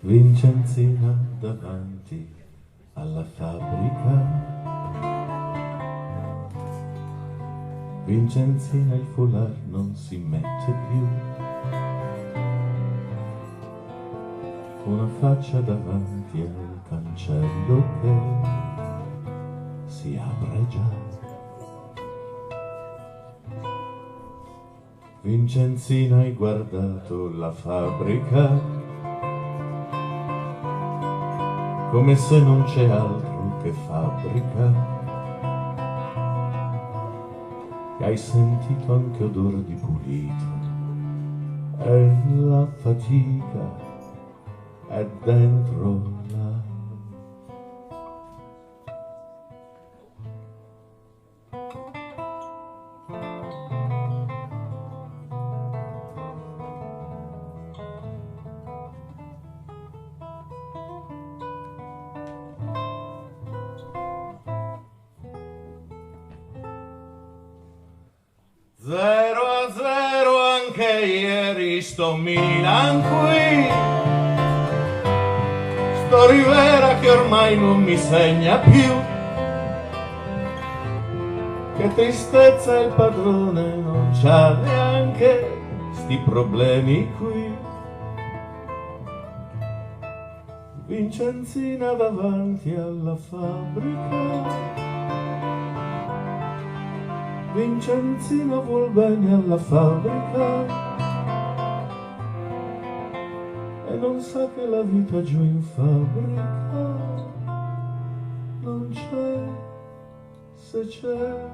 Vincenzina davanti alla fabbrica. Vincenzina il foulard non si mette più. Una faccia davanti al cancello che si apre già. Vincenzina, hai guardato la fabbrica come se non c'è altro che fabbrica. E hai sentito anche odor di pulito. E la fatica è dentro là. Zero a zero anche ieri, sto Milan qui, sto Rivera che ormai non mi segna più. Che tristezza, il padrone non c'ha neanche sti problemi qui. Vincenzina davanti alla fabbrica. Vincenzina vuol bene alla fabbrica e non sa che la vita giù in fabbrica non c'è, se c'è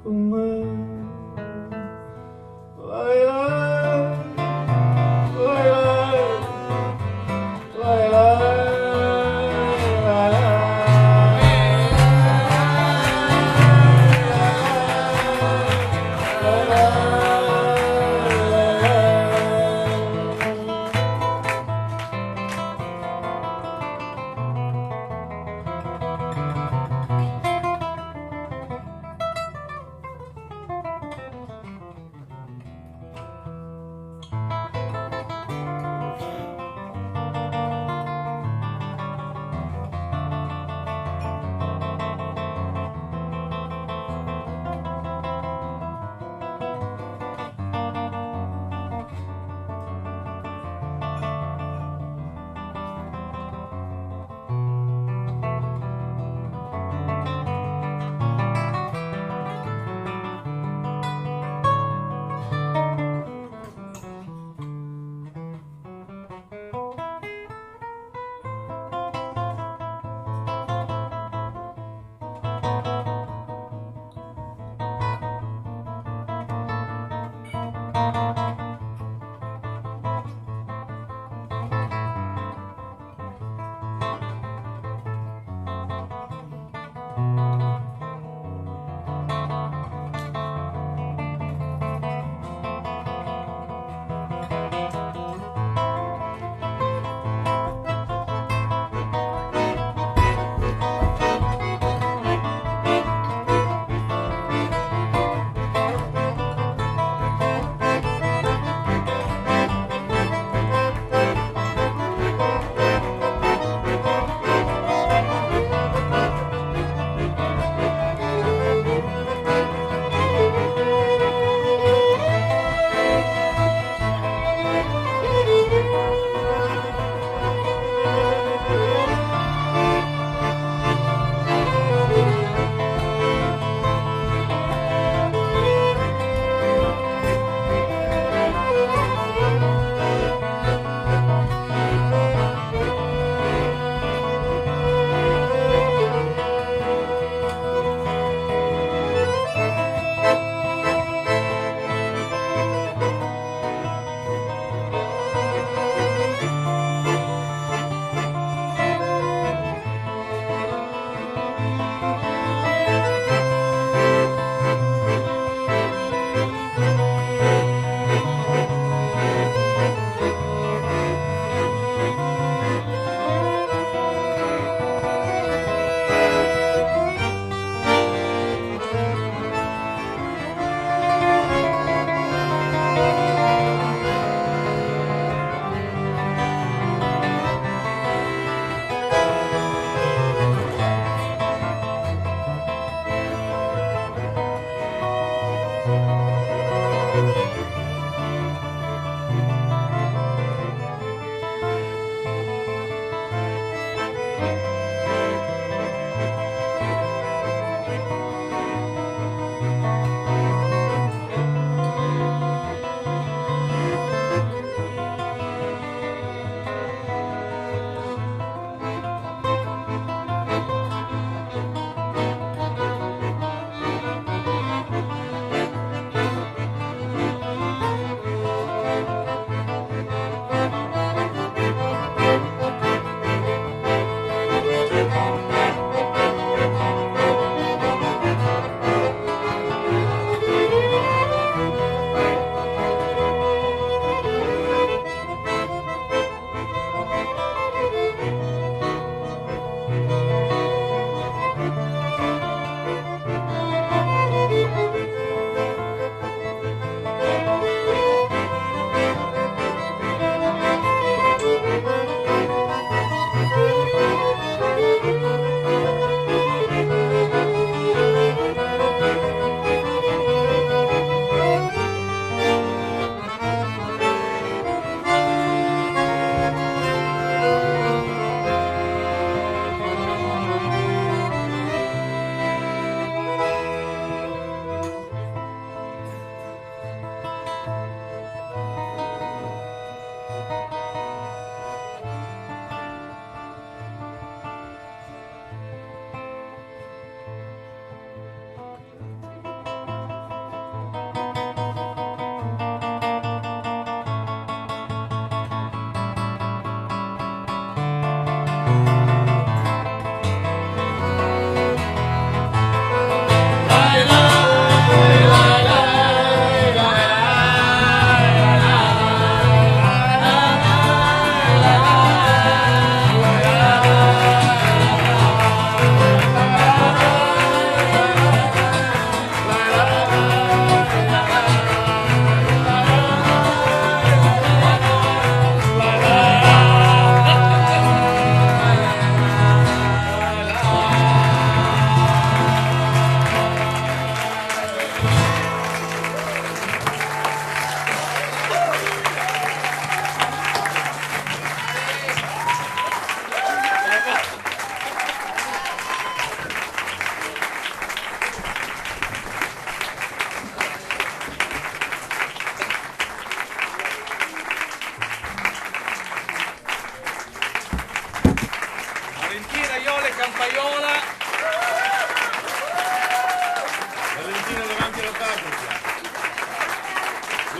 con me. Vai, vai, vai, vai, vai, vai.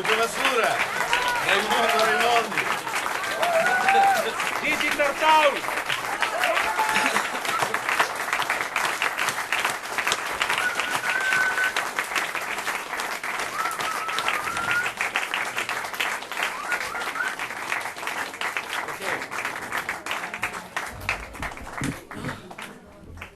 Buonasera, Raimondo Raimondi. Gigi Tartaus.